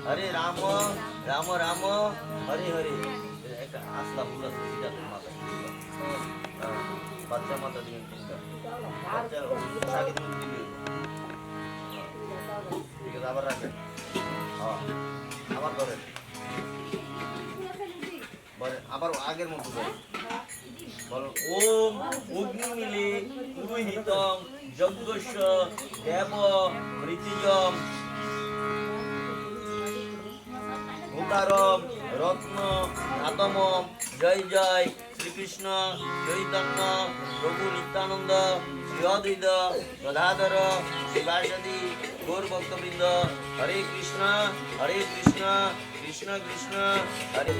হরে রাম রাম রাম হরে হরে। একটা আসলা ফুল আছে সেটা তোর মাথা বাচ্চা মাথা দিবেন তিনটা বাচ্চার সাকি তুমি দিবে। ঠিক আছে আবার রাখেন। হ্যাঁ আবার ধরেন বলেন আবার আগের মতো বলেন বলো ওম অগ্নিমিলে পুরোহিতং যজ্ঞস্য দেব মৃত্যুজম ভূতারম রত্ন ধাতমম জয় জয় শ্রীকৃষ্ণ চৈতন্য প্রভু নিত্যানন্দ শ্রী অদ্বৈত গদাধর শিবাসাদি গৌর ভক্তবৃন্দ হরে কৃষ্ণ কৃষ্ণ কৃষ্ণ হরে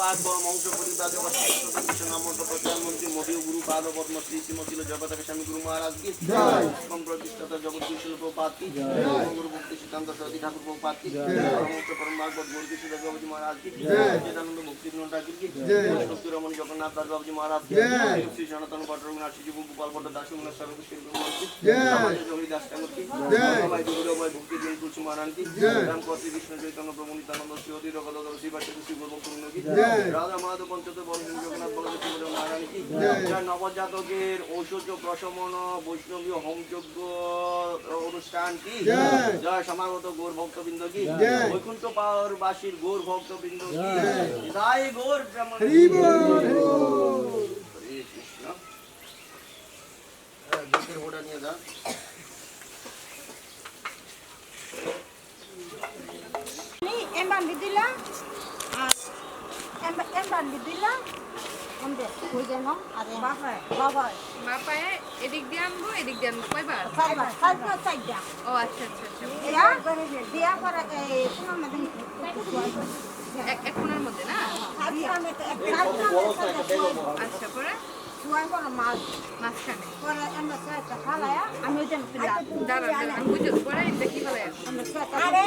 পরমাগ পরম অংশ পরিব্রাজ নামক প্রধানমন্ত্রী মোদী গুরু পাদ পদ্ম শ্রী শ্রীমতিল জগতাকে স্বামী গুরু মহারাজ কি জয় প্রতিষ্ঠাতা জগৎ গুরু প্রপাত কি জয় গুরু ভক্তি সিদ্ধান্ত সরস্বতী ঠাকুর প্রপাত কি জয় পরমহংস পরমাগ গুরু কৃষ্ণ বাবুজি মহারাজ কি জয় চিদানন্দ মুক্তি ঠাকুর কি জয় শক্তি রমণ জগন্নাথ দাস বাবুজি মহারাজ কি জয় শ্রী সনাতন ভট্ট রঘুনাথ শিশু গোপাল ভট্ট দাস রঘুনাথ সর্বকৃষ্ণ গুরু কি জয় জগরি দাস ঠাকুর কি জয় ভাই গুরু ভাই ভক্তি দিন তুলসী মহারাজ কি জয় রাম কর্তৃ কৃষ্ণ চৈতন্য প্রভু নিত্যানন্দ শ্রী অধীর গদাধর শ্রী বাচ্চা শ্রী গুরু পূর্ণ কি জয় রাধা মাধব পঞ্চতত্ব বলদেব জগন্নাথ বলদেব শিব মহারাজ কি জয় নবজাতকের ঔষধ প্রশমন বৈষ্ণবী হোমযজ্ঞ অনুষ্ঠান কি জয় সমাগত গৌর ভক্তবৃন্দ কি বৈকুণ্ঠ পাওয়ার বাসীর গৌর ভক্তবৃন্দ কি জয় গৌর ব্রাহ্মণ হরি কৃষ্ণ দুধের ওটা নিয়ে যা Emban bidila, emban bidila, onde, kujen ho, ada bapa, বাপায় এদিক দিয়ে আনবো এদিক দিয়ে আনবো কয়বার sabar saja. ও আচ্ছা আচ্ছা আচ্ছা Ya, dia para puno meden. এক কোণার মধ্যে না Dia mete আচ্ছা পরে suai para mas, মাঝখানে para emban saya cakala ya, anu jen pila. দাঁড়ান দাঁড়ান আমি বুঝতে পরে দেখি ফেলে Emban saya cakala. Ada,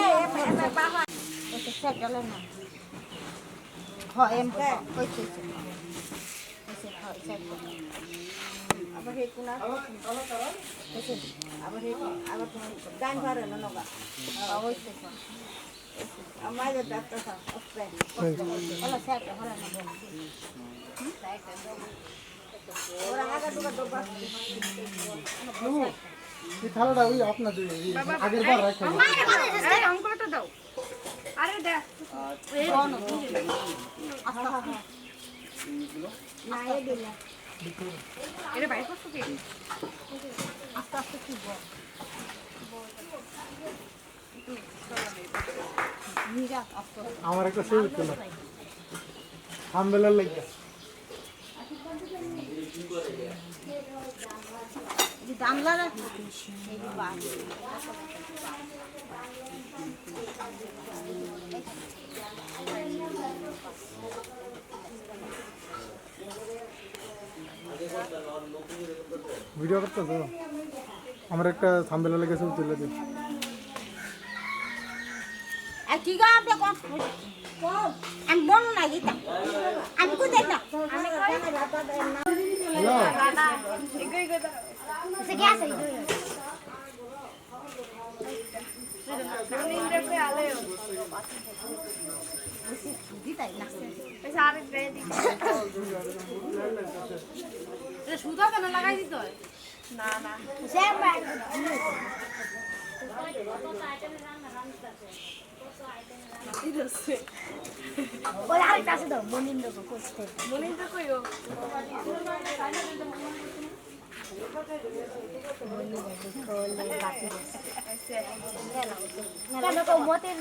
emban bapa. Itu saya jalan na. Ho em ke, koi sih. Ho saya. Apa he kuna? Apa he? Apa dan para na noga. Oh itu. Amai ada data sa. Oke. Kalau saya ke hola na bon. Orang ada juga doba. এই থালাটা ওই আপনাদের আগের বার রাখা এই অঙ্কটা দাও আরে দে Na ya bila. এটা বাইর করছো কি Asta asta kibo. Mira asta. আমার একটা সেই ছিল হামবেলার লাগে Di damla na. Ei ba. Video করতে তো আমার একটা হামবেলার লাগে ছবি তুলে দিন Aki ga ampe kon. Am bon na kita. Am ku dek na. Am ko. Hello Se kya sahi do. Dita na. সুতা কেন লাগাই দিতে হয় না না Sema. Bola hari kasi daw bonin do ko ste. মনিন তো কইও Kole bati. Kano ko motel